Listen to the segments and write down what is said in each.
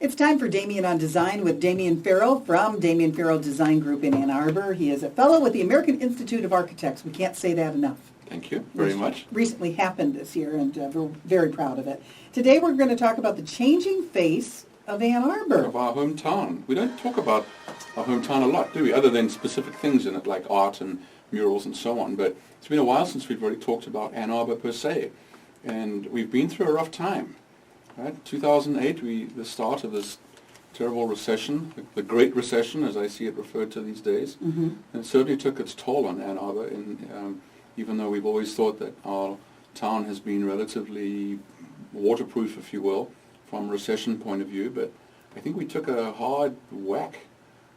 It's time for Damian on Design with Damian Farrell from Damian Farrell Design Group in Ann Arbor. He is a fellow with the American Institute of Architects. We can't say that enough. Thank you very much. Recently happened this year, and we're very proud of it. Today we're going to talk about the changing face of Ann Arbor. Of our hometown. We don't talk about our hometown a lot, do we? Other than specific things in it, like art and murals and so on. But it's been a while since we've really talked about Ann Arbor per se. And we've been through a rough time. Right? 2008, the start of this terrible recession, the Great Recession, as I see it referred to these days, and it certainly took its toll on Ann Arbor. Even though we've always thought that our town has been relatively waterproof, if you will, from a recession point of view, but I think we took a hard whack,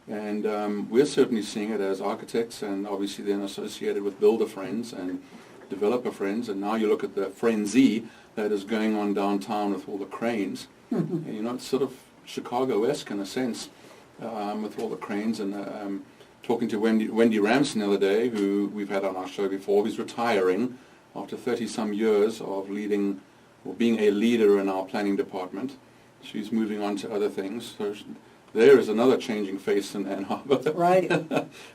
and we're certainly seeing it as architects, and obviously then associated with builder friends and developer friends, and now you look at the frenzy that is going on downtown with all the cranes. And, it's sort of Chicago-esque in a sense, with all the cranes. And talking to Wendy Ramson the other day, who we've had on our show before, who's retiring after 30-some years of leading or being a leader in our planning department. She's moving on to other things. So there is another changing face in Ann Arbor. Right.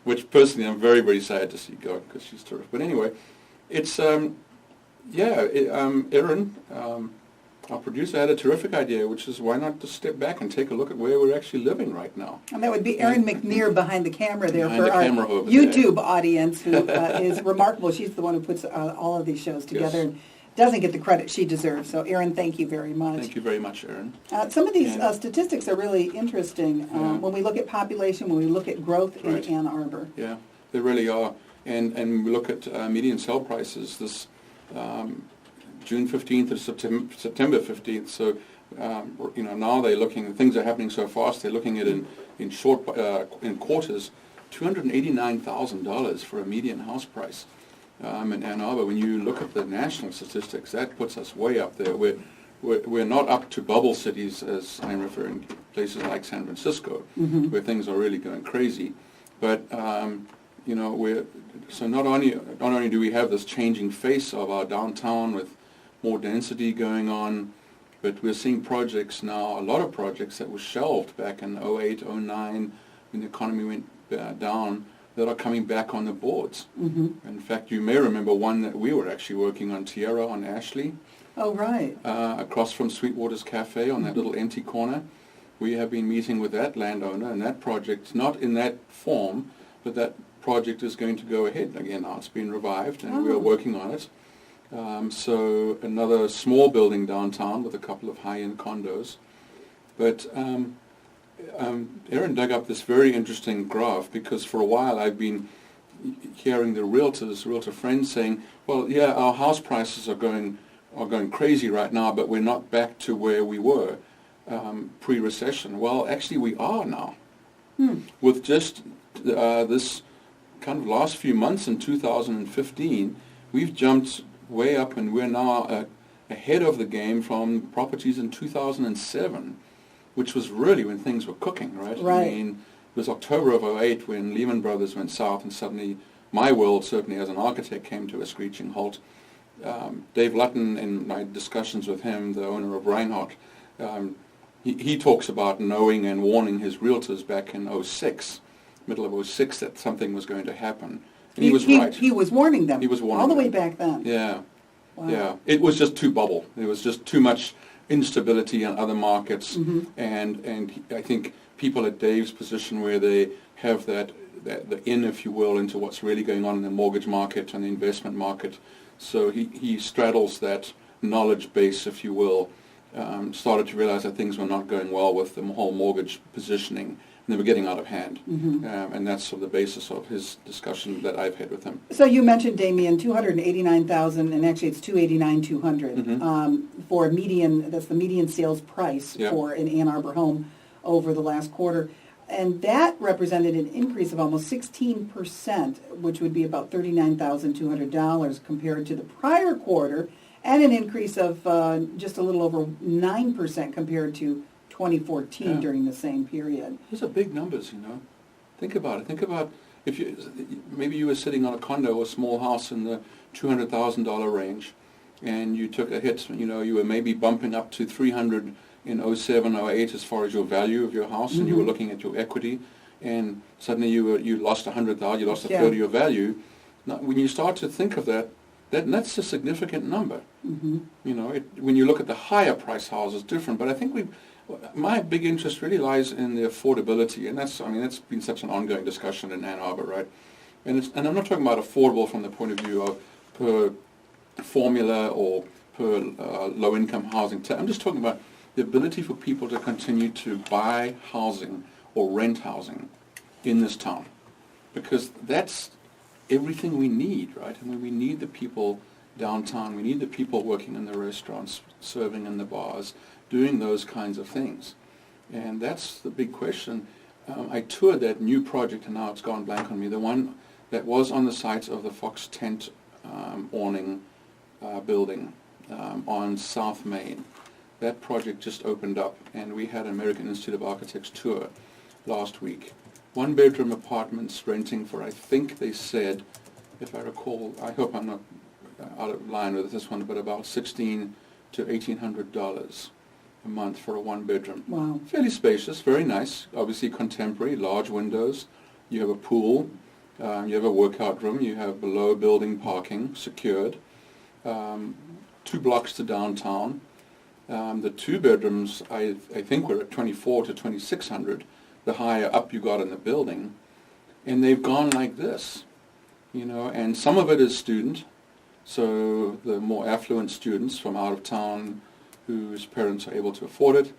Which personally I'm very, very sad to see go, because she's terrific. But anyway, it's, Erin, our producer, had a terrific idea, which is why not just step back and take a look at where we're actually living right now. And that would be Erin McNear behind the camera there Behind for the our camera over YouTube audience, who is remarkable. She's the one who puts all of these shows together and doesn't get the credit she deserves. So, Erin, thank you very much. Thank you very much, Erin. Some of these statistics are really interesting when we look at population, when we look at growth in Ann Arbor. Yeah, they really are. And we look at median sale prices this June 15th to September 15th. So, now they're looking, things are happening so fast, they're looking at in quarters, $289,000 for a median house price in Ann Arbor. When you look at the national statistics, that puts us way up there. We're not up to bubble cities, as I'm referring to places like San Francisco, where things are really going crazy. But so not only do we have this changing face of our downtown with more density going on, but we're seeing projects now, a lot of projects that were shelved back in 08, 09, when the economy went down, that are coming back on the boards. In fact, you may remember one that we were actually working on, Tierra on Ashley. Oh, right. Across from Sweetwater's Cafe on that little empty corner. We have been meeting with that landowner, and that project, not in that form, but that project is going to go ahead again now. It's been revived, and we are working on it. So another small building downtown with a couple of high-end condos. But Erin dug up this very interesting graph, because for a while I've been hearing the realtor friends saying, well, yeah, our house prices are going crazy right now, but we're not back to where we were pre-recession. Well, actually we are now. With just this kind of last few months in 2015, we've jumped way up, and we're now ahead of the game from properties in 2007, which was really when things were cooking, right? Right. I mean, it was October of 08 when Lehman Brothers went south, and suddenly my world, certainly as an architect, came to a screeching halt. Dave Lutton, in my discussions with him, the owner of Reinhardt, he talks about knowing and warning his realtors back in 06, middle of 06, that something was going to happen. And he was right. He was warning them. He was warning all the them. way back then. Yeah. Wow. Yeah. It was just too bubble. There was just too much instability in other markets, and I think people at Dave's position, where they have the in, if you will, into what's really going on in the mortgage market and the investment market. So he straddles that knowledge base, if you will, started to realize that things were not going well with the whole mortgage positioning. And they were getting out of hand. And that's sort of the basis of his discussion that I've had with him. So you mentioned, Damian, $289,000, and actually it's $289,200 for a median. That's the median sales price for an Ann Arbor home over the last quarter. And that represented an increase of almost 16%, which would be about $39,200 compared to the prior quarter, and an increase of just a little over 9% compared to 2014 during the same period. Those are big numbers, Think about it. Think about if maybe you were sitting on a condo or a small house in the $200,000 range, and you took a hit. You were maybe bumping up to $300,000 in '07, '08 as far as your value of your house, and you were looking at your equity, and suddenly you lost 100,000, you lost a third of your value. Now, when you start to think of that's a significant number. You know, when you look at the higher price houses, different. But I think my big interest really lies in the affordability, and that's been such an ongoing discussion in Ann Arbor, right? And I'm not talking about affordable from the point of view of per formula or per low-income housing. I'm just talking about the ability for people to continue to buy housing or rent housing in this town, because that's everything we need, right? I mean, we need the people downtown. We need the people working in the restaurants, serving in the bars, doing those kinds of things. And that's the big question. I toured that new project, and now it's gone blank on me, the one that was on the site of the Fox Tent awning building on South Main. That project just opened up, and we had an American Institute of Architects tour last week. One-bedroom apartments renting for, I think they said, if I recall, I hope I'm not out of line with this one, but about $1,600 to $1,800 a month for a one-bedroom. Wow. Fairly spacious, very nice, obviously contemporary, large windows. You have a pool, you have a workout room, you have below building parking, secured, 2 blocks to downtown. The 2 bedrooms, I think, were at $2,400 to $2,600. The higher up you got in the building, and they've gone like this, you know, and some of it is student, so the more affluent students from out of town whose parents are able to afford it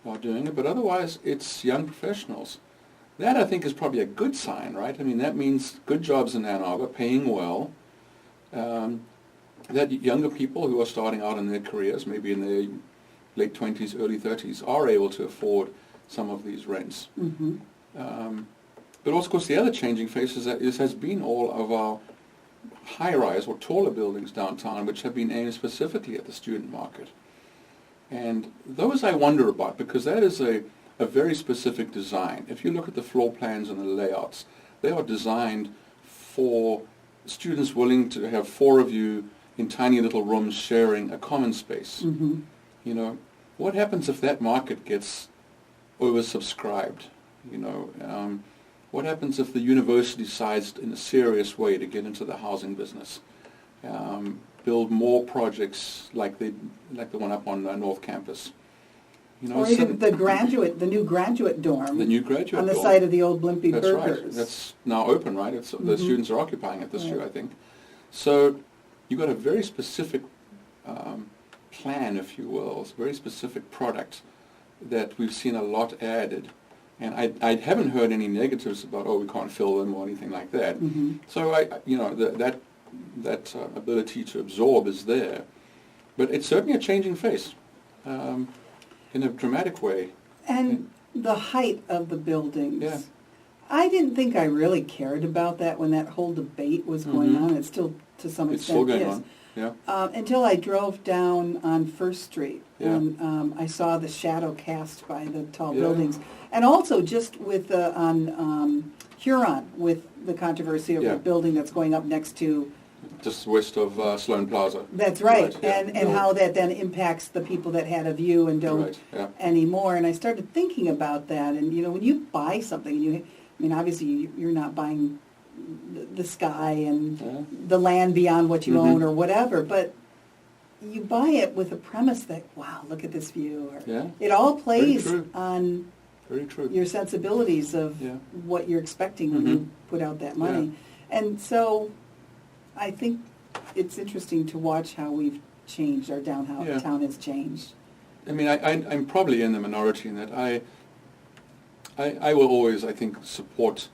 are doing it, but otherwise it's young professionals. That, I think, is probably a good sign, right? I mean, that means good jobs in Ann Arbor, paying well, that younger people who are starting out in their careers, maybe in their late 20s, early 30s, are able to afford some of these rents. But also, of course, the other changing face has been all of our high-rise or taller buildings downtown, which have been aimed specifically at the student market. And those I wonder about, because that is a very specific design. If you look at the floor plans and the layouts, they are designed for students willing to have 4 of you in tiny little rooms sharing a common space. You know, what happens if that market gets oversubscribed? You know, what happens if the university decides in a serious way to get into the housing business, build more projects like the one up on North Campus? You know, or even the new graduate dorm. The new graduate dorm on the site of the old Blimpie That's Burgers. Right. That's now open, right? The students are occupying it this year, I think. So you've got a very specific plan, if you will, a very specific product that we've seen a lot added. And I haven't heard any negatives about, we can't fill them or anything like that. So that ability to absorb is there. But it's certainly a changing face in a dramatic way. And the height of the buildings. Yeah. I didn't think I really cared about that when that whole debate was going on. It's still, to some It's extent, still going is. on. Yeah. Until I drove down on First Street, and I saw the shadow cast by the tall buildings. And also just with on Huron, with the controversy of the building that's going up next to... Just west of Sloan Plaza. That's right. And how that then impacts the people that had a view and don't anymore. And I started thinking about that. And, you know, when you buy something, obviously you're not buying the sky and the land beyond what you own or whatever, but you buy it with a premise that, wow, look at this view. Or it all plays on your sensibilities of what you're expecting when you put out that money. And so I think it's interesting to watch how we've changed, our town has changed. I mean, I'm probably in the minority in that I will always, I think, support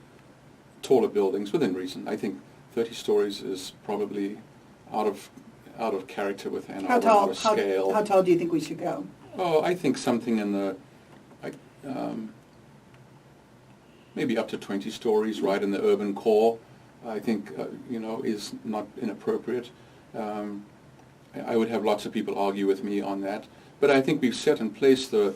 taller buildings within reason. I think 30 stories is probably out of character with Ann Arbor scale. How tall do you think we should go? Oh, I think something in the maybe up to 20 stories, right in the urban core. I think is not inappropriate. I would have lots of people argue with me on that, but I think we've set in place the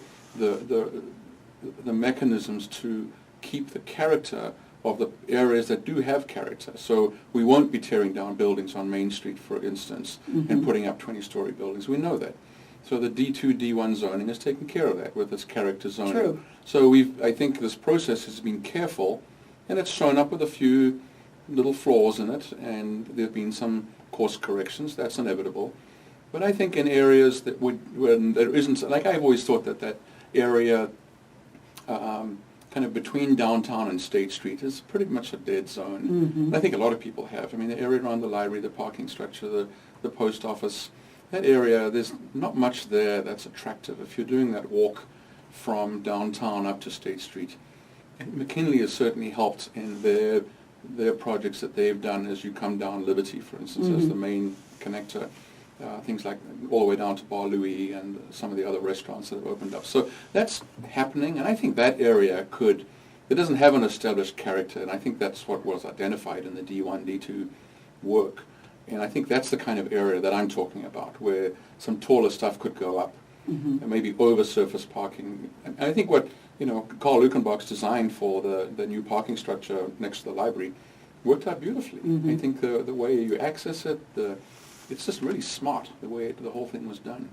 mechanisms to keep the character of the areas that do have character. So we won't be tearing down buildings on Main Street, for instance, and putting up 20-story buildings. We know that. So the D2, D1 zoning has taken care of that with its character zoning. True. So I think this process has been careful, and it's shown up with a few little flaws in it, and there have been some course corrections. That's inevitable. But I think in areas that when there isn't, like I've always thought that area kind of between downtown and State Street is pretty much a dead zone. Mm-hmm. I think a lot of people have. I mean, the area around the library, the parking structure, the post office, that area, there's not much there that's attractive. If you're doing that walk from downtown up to State Street, and McKinley has certainly helped in their projects that they've done as you come down Liberty, for instance, as the main connector. Things like all the way down to Bar Louie and some of the other restaurants that have opened up. So that's happening, and I think that area it doesn't have an established character, and I think that's what was identified in the D1, D2 work. And I think that's the kind of area that I'm talking about, where some taller stuff could go up, and maybe over surface parking. And I think what Carl Lukenbach's designed for the new parking structure next to the library worked out beautifully. I think the way you access it, it's just really smart the way the whole thing was done.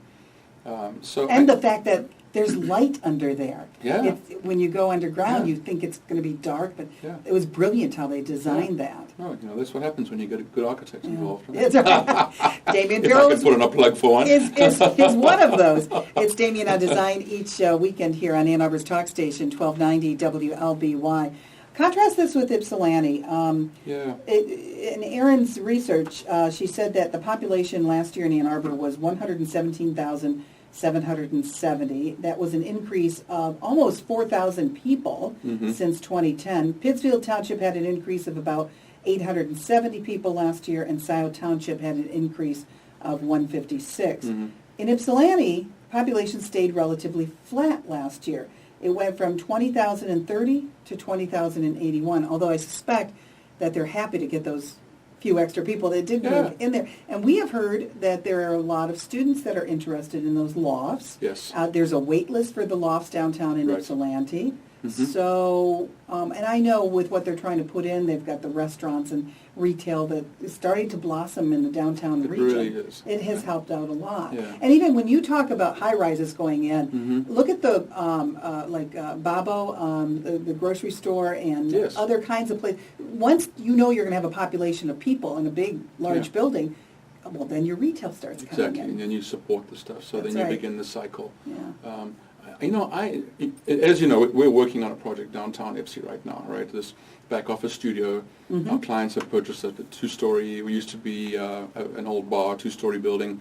The fact that there's light under there. Yeah. When you go underground, you think it's going to be dark, but it was brilliant how they designed that. Oh, that's what happens when you get good architects involved. Right? It's right. Damian Farrell if I can put in a plug for one. is one of those. It's Damian on Design each weekend here on Ann Arbor's Talk Station, 1290 WLBY. Contrast this with Ypsilanti. In Erin's research, she said that the population last year in Ann Arbor was 117,770. That was an increase of almost 4,000 people since 2010. Pittsfield Township had an increase of about 870 people last year, and Scioto Township had an increase of 156. In Ypsilanti, population stayed relatively flat last year. It went from 20,030 to 20,081, although I suspect that they're happy to get those few extra people that did move in there. And we have heard that there are a lot of students that are interested in those lofts. Yes. There's a wait list for the lofts downtown in Ypsilanti. So, and I know with what they're trying to put in, they've got the restaurants and retail that is starting to blossom in the downtown region. It really is. It has helped out a lot. Yeah. And even when you talk about high-rises going in, look at the, Babo, the grocery store and other kinds of places. Once you know you're going to have a population of people in a big, large building, well, then your retail starts coming in. Exactly, and then you support the stuff, so That's then you right. begin the cycle. Yeah. As you know, we're working on a project downtown Ypsi right now, right? This back office studio. Our clients have purchased a two-story, we used to be an old bar, two-story building,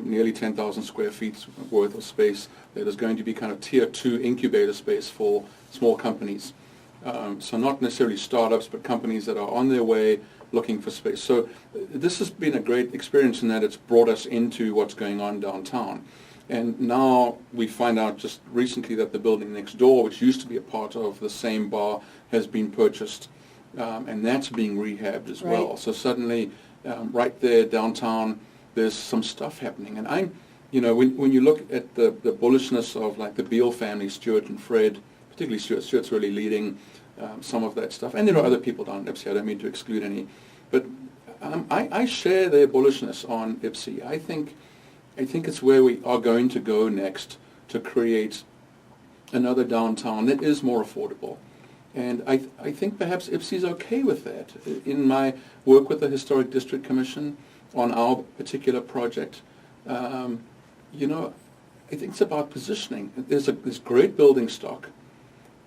nearly 10,000 square feet worth of space that is going to be kind of tier 2 incubator space for small companies. So not necessarily startups, but companies that are on their way looking for space. So this has been a great experience in that it's brought us into what's going on downtown. And now we find out just recently that the building next door, which used to be a part of the same bar, has been purchased, and that's being rehabbed as well. So suddenly, right there downtown, there's some stuff happening. And when you look at the bullishness of like the Beale family, Stuart and Fred, particularly Stuart. Stuart's really leading some of that stuff. And there are other people down in Ypsi. I don't mean to exclude any. But I share their bullishness on Ypsi. I think it's where we are going to go next to create another downtown that is more affordable. And I think perhaps Ypsi is okay with that. In my work with the Historic District Commission on our particular project, I think it's about positioning. There's this great building stock.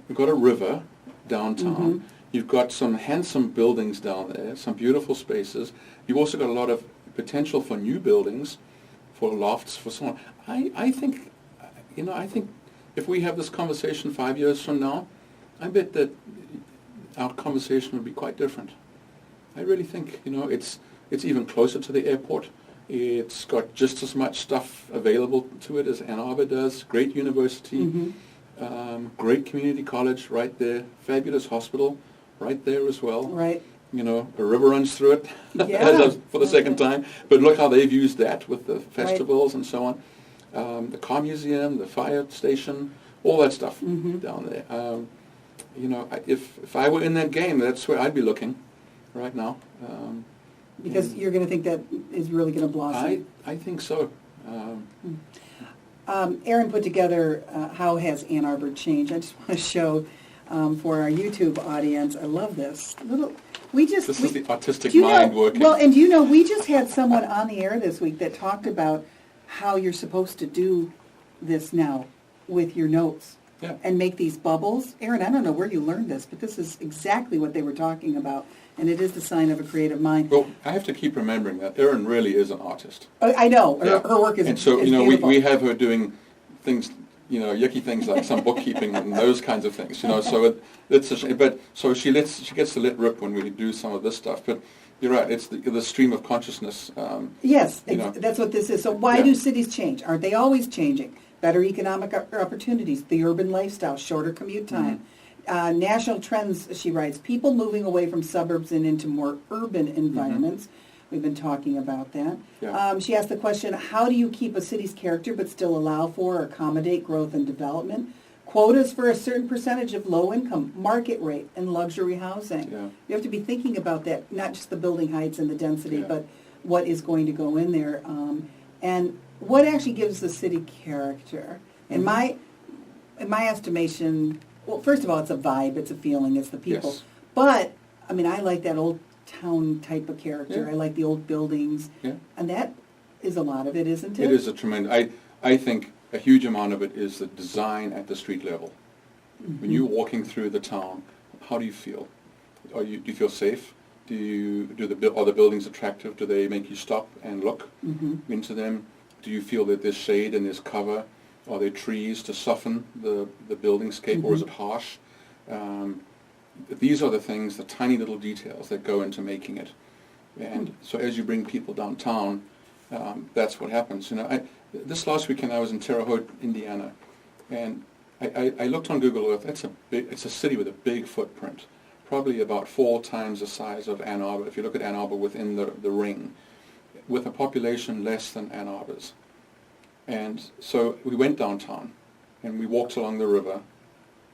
We've got a river downtown. You've got some handsome buildings down there, some beautiful spaces. You've also got a lot of potential for new buildings, for lofts, for so on. I think if we have this conversation 5 years from now, I bet that our conversation would be quite different. I really think, it's even closer to the airport. It's got just as much stuff available to it as Ann Arbor does. Great university, great community college right there, fabulous hospital right there as well. Right. A river runs through it for the second time. But look how they've used that with the festivals and so on. The car museum, the fire station, all that stuff down there. If I were in that game, that's where I'd be looking right now. Because you're going to think that is really going to blossom. I think so. Aaron put together how has Ann Arbor changed. I just want to show for our YouTube audience. I love this. This is the artistic mind working. Well, and you know, we just had someone on the air this week that talked about how you're supposed to do this now with your notes and make these bubbles. Aaron, I don't know where you learned this, but this is exactly what they were talking about, and it is the sign of a creative mind. Well, I have to keep remembering that Erin really is an artist. I know. Her work is. And so, is beautiful. we have her doing things, yucky things like some bookkeeping and those kinds of things, so it's a shame. But so she gets to let rip when we do some of this stuff. But you're right, it's the stream of consciousness. Yes, that's what this is. So why do cities change? Aren't they always changing? Better economic opportunities, the urban lifestyle, shorter commute time. Mm-hmm. National trends, she writes, people moving away from suburbs and into more urban environments. Mm-hmm. We've been talking about that. Yeah. She asked the question, how do you keep a city's character but still allow for or accommodate growth and development? Quotas for a certain percentage of low income, market rate, and luxury housing. Yeah. You have to be thinking about that, not just the building heights and the density, but what is going to go in there. And what actually gives the city character? In my estimation, well, first of all, it's a vibe, it's a feeling, it's the people. Yes. But, I mean, I like that old town type of character. Yeah. I like the old buildings. Yeah. And that is a lot of it, isn't it? It is a tremendous... I think a huge amount of it is the design at the street level. Mm-hmm. When you're walking through the town, how do you feel? Do you feel safe? Are the buildings attractive? Do they make you stop and look into them? Do you feel that there's shade and there's cover? Are there trees to soften the buildingscape, or is it harsh? These are the things, the tiny little details that go into making it. And so as you bring people downtown, that's what happens. This last weekend I was in Terre Haute, Indiana, and I looked on Google Earth. It's a city with a big footprint, probably about 4 times the size of Ann Arbor. If you look at Ann Arbor within the ring, with a population less than Ann Arbor's. And so we went downtown, and we walked along the river,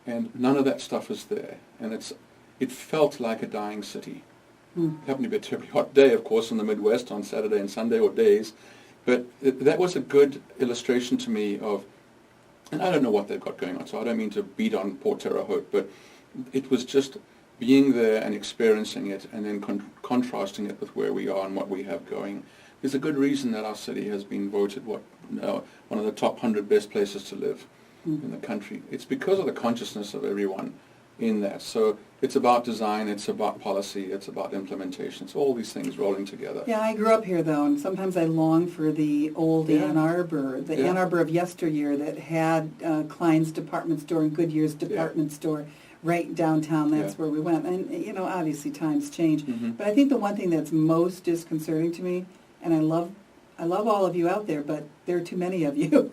and none of that stuff is there. And it felt like a dying city. It happened to be a terribly hot day, of course, in the Midwest on Saturday and Sunday, or days. But that was a good illustration to me of, and I don't know what they've got going on, so I don't mean to beat on Port Terre Haute, but it was just being there and experiencing it, and then contrasting it with where we are and what we have going. There's a good reason that our city has been voted one of the top 100 best places to live in the country. It's because of the consciousness of everyone in that. So it's about design, it's about policy, it's about implementation. It's all these things rolling together. Yeah, I grew up here, though, and sometimes I long for the old Ann Arbor, the Ann Arbor of yesteryear that had Klein's department store and Goodyear's department store right downtown. That's where we went. And, obviously times change. Mm-hmm. But I think the one thing that's most disconcerting to me, and I love all of you out there, but there are too many of you.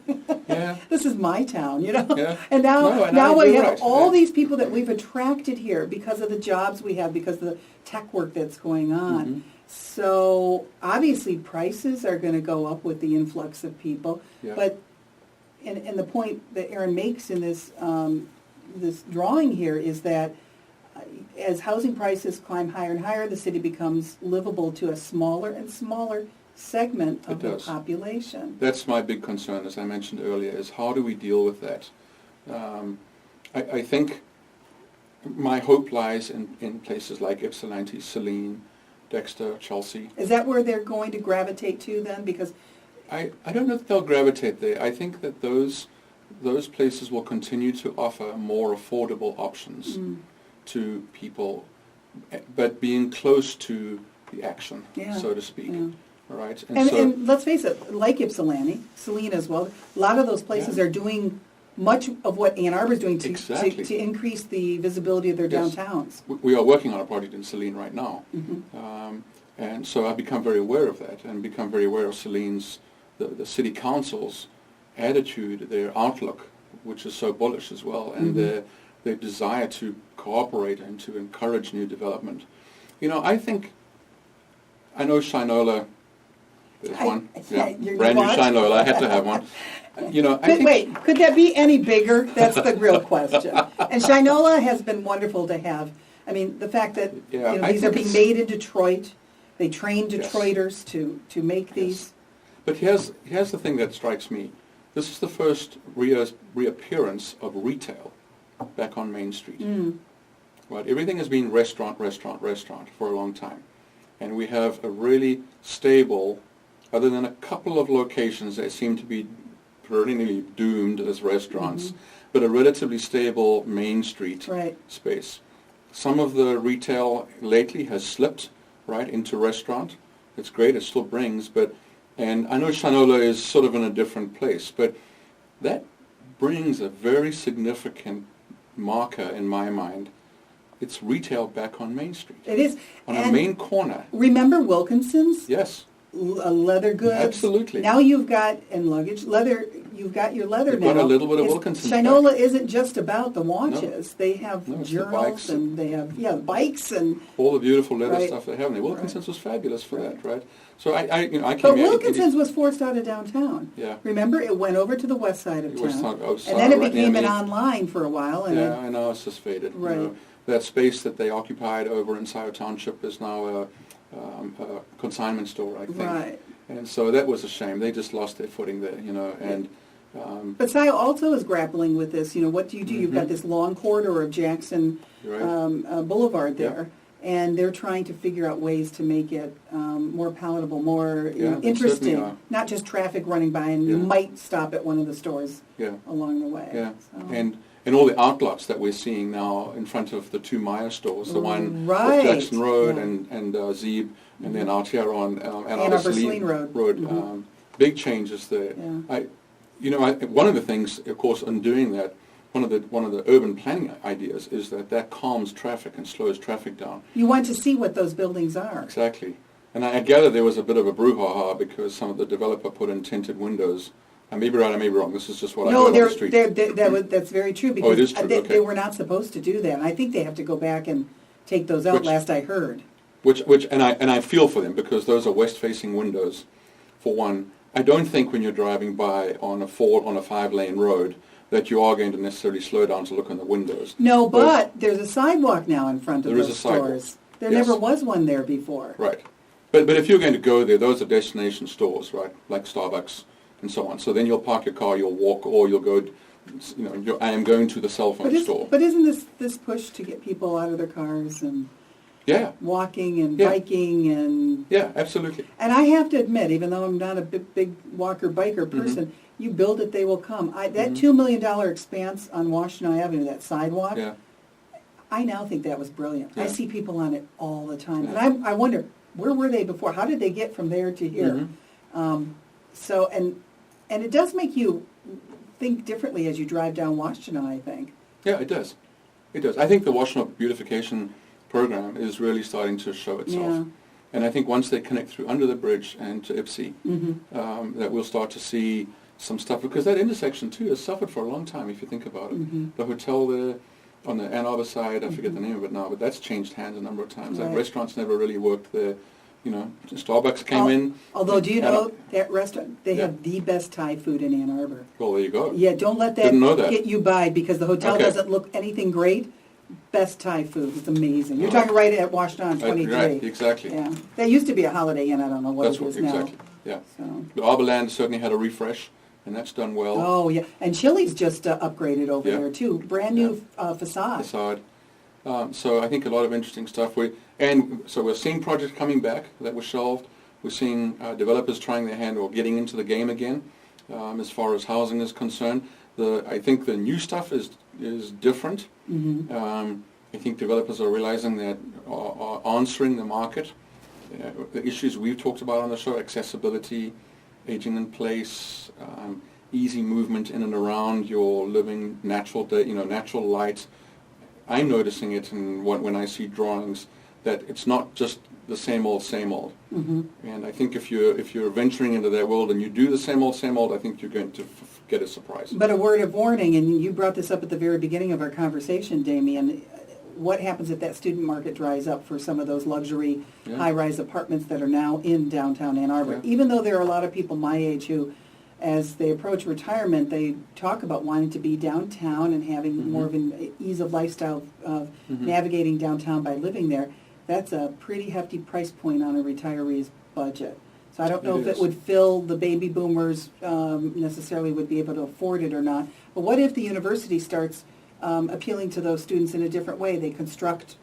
This is my town, Yeah. And now we have all these people that we've attracted here because of the jobs we have, because of the tech work that's going on. Mm-hmm. So obviously prices are going to go up with the influx of people. Yeah. But and the point that Aaron makes in this this drawing here is that as housing prices climb higher and higher, the city becomes livable to a smaller and smaller segment of the population. That's my big concern, as I mentioned earlier, is how do we deal with that? I think my hope lies in places like Ypsilanti, Saline, Dexter, Chelsea. Is that where they're going to gravitate to then? Because I don't know if they'll gravitate there. I think that those places will continue to offer more affordable options to people, but being close to the action, so to speak. Yeah. Right. And let's face it, like Ypsilanti, Saline as well, a lot of those places are doing much of what Ann Arbor is doing to increase the visibility of their downtowns. We are working on a project in Saline right now. Mm-hmm. And so I've become very aware of that, and become very aware of Saline's, the city council's attitude, their outlook, which is so bullish as well, and their desire to cooperate and to encourage new development. I know Shinola. There's one. Brand new Shinola. I had to have one. Wait, could that be any bigger? That's the real question. And Shinola has been wonderful to have. I mean, the fact that these are being made in Detroit, they train Detroiters to make these. But here's the thing that strikes me. This is the first reappearance of retail back on Main Street. Right? Everything has been restaurant for a long time. And we have a really stable, other than a couple of locations that seem to be perennially doomed as restaurants, but a relatively stable Main Street space. Some of the retail lately has slipped right into restaurant. It's great, it still brings, and I know Shinola is sort of in a different place, but that brings a very significant marker in my mind. It's retail back on Main Street. It is. On a main corner. Remember Wilkinson's? Yes. Leather goods. Absolutely. Now you've got, and luggage, leather, you've got your leather You've now. got a little bit of Wilkinson's Shinola back. isn't just about the watches. No. They have journals and they have, bikes and... all the beautiful leather stuff they have. And Wilkinson's was fabulous for that, right? So I came But Wilkinson's was forced out of downtown. Yeah. Remember, it went over to the west side of town. And and then it became an online for a while. And I know, it's just faded. Right. You know, that space that they occupied over in Scioto Township is now a consignment store, I think. Right. And so that was a shame. They just lost their footing there, and... but Scioto also is grappling with this. What do you do? You've got this long corridor of Jackson Boulevard there, and they're trying to figure out ways to make it more palatable, more interesting. Not just traffic running by, and you might stop at one of the stores along the way. Yeah, so. And all the outlots that we're seeing now in front of the two Maya stores, the one off Jackson Road and Zeeb, and then out here on Ann Arbor Road. Big changes there. Yeah. One of the things, of course, in doing that, one of the urban planning ideas is that calms traffic and slows traffic down. You want to see what those buildings are. Exactly. And I gather there was a bit of a brouhaha because some of the developer put in tinted windows. I may be right, I may be wrong. This is just what I heard on the street. That's very true because it is true. They were not supposed to do that. And I think they have to go back and take those out, last I heard. And I feel for them because those are west-facing windows, for one. I don't think when you're driving by on a 5-lane road that you are going to necessarily slow down to look in the windows. No, but there's a sidewalk now in front of those stores. Sidewalk. There never was one there before. Right. But if you're going to go there, those are destination stores, right? Like Starbucks and so on. So then you'll park your car, you'll walk, or you'll go, I am going to the cell phone store. But isn't this push to get people out of their cars and walking and biking and... Yeah, absolutely. And I have to admit, even though I'm not a big walker, biker person, you build it, they will come. That $2 million expanse on Washtenaw Avenue, that sidewalk, I now think that was brilliant. Yeah. I see people on it all the time. Yeah. And I wonder, where were they before? How did they get from there to here? And it does make you think differently as you drive down Washtenaw, I think. Yeah, it does. It does. I think the Washtenaw beautification program is really starting to show itself. Yeah. And I think once they connect through under the bridge and to Ipsy, that we'll start to see some stuff. Because that intersection, too, has suffered for a long time, if you think about it. The hotel there on the Ann Arbor side, I forget the name of it now, but that's changed hands a number of times. Right. That restaurant's never really worked there. Starbucks came in. Although, do you know that restaurant, they have the best Thai food in Ann Arbor. Well, there you go. Yeah, don't let that get you by because the hotel doesn't look anything great. Best Thai food. It's amazing. You're talking right at Washtenaw 23. Right, exactly. Yeah. That used to be a Holiday Inn. I don't know what it is now. Exactly, yeah. So. The Arborland certainly had a refresh, and that's done well. Oh, yeah. And Chili's just upgraded over there, too. Brand new facade. So I think a lot of interesting stuff. So we're seeing projects coming back that were shelved. We're seeing developers trying their hand or getting into the game again as far as housing is concerned. I think the new stuff is different. I think developers are realizing that are answering the market. The issues we've talked about on the show, accessibility, aging in place, easy movement in and around your living, natural light. I'm noticing it when I see drawings that it's not just the same old, and I think if you're venturing into that world and you do the same old, I think you're going to get a surprise. But a word of warning, and you brought this up at the very beginning of our conversation, Damian. What happens if that student market dries up for some of those luxury high-rise apartments that are now in downtown Ann Arbor? Yeah. Even though there are a lot of people my age who, as they approach retirement, they talk about wanting to be downtown and having more of an ease of lifestyle of navigating downtown by living there. That's a pretty hefty price point on a retiree's budget. So I don't know if it would fill the baby boomers necessarily would be able to afford it or not. But what if the university starts appealing to those students in a different way? They construct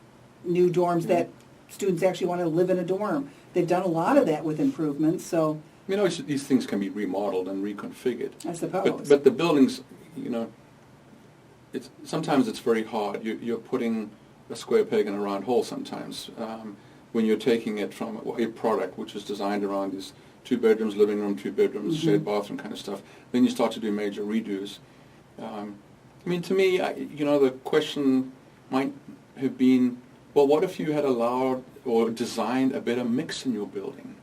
new dorms that students actually want to live in a dorm. They've done a lot of that with improvements, so... You know, these things can be remodeled and reconfigured. I suppose. But the buildings, you know, sometimes it's very hard. You're putting a square peg in a round hole sometimes when you're taking it from a product which is designed around these 2 bedrooms, living room, 2 bedrooms, shared bathroom kind of stuff. Then you start to do major redos. I mean, to me, the question might have been, well, what if you had allowed or designed a better mix in your building?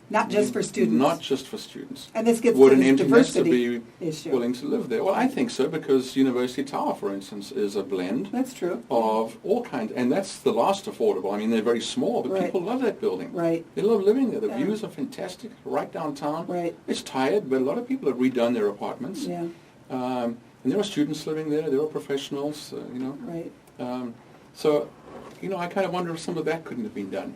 Not just for students. Not just for students. And this gets Would to an this empty nester diversity be issue. willing to live there? Well, I think so, because University Tower, for instance, is a blend That's true. of all kinds, and that's the last affordable. I mean, they're very small, but people love that building. Right. They love living there. The views are fantastic, right downtown. Right. It's tired, but a lot of people have redone their apartments. Yeah. And there are students living there. There are professionals, Right. So, I kind of wonder if some of that couldn't have been done.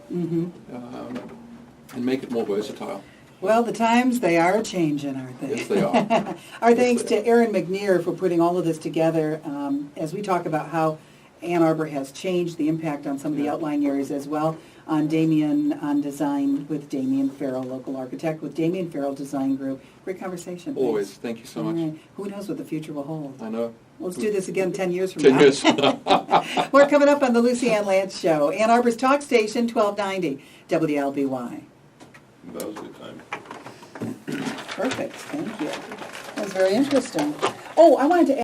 And make it more versatile. Well, the times, they are changing, aren't they? Yes, they are. Our thanks to Erin McNear for putting all of this together as we talk about how Ann Arbor has changed, the impact on some of the outlying areas as well, on design with Damian Farrell, local architect with Damian Farrell Design Group. Great conversation. Always. Thanks. Thank you so much. Right. Who knows what the future will hold? I know. Let's do this again 10 years from 10 now. years. We're coming up on the Lucy Ann Lance Show. Ann Arbor's Talk Station, 1290 WLBY. That was a good time. Perfect. Thank you. That was very interesting. Oh, I wanted to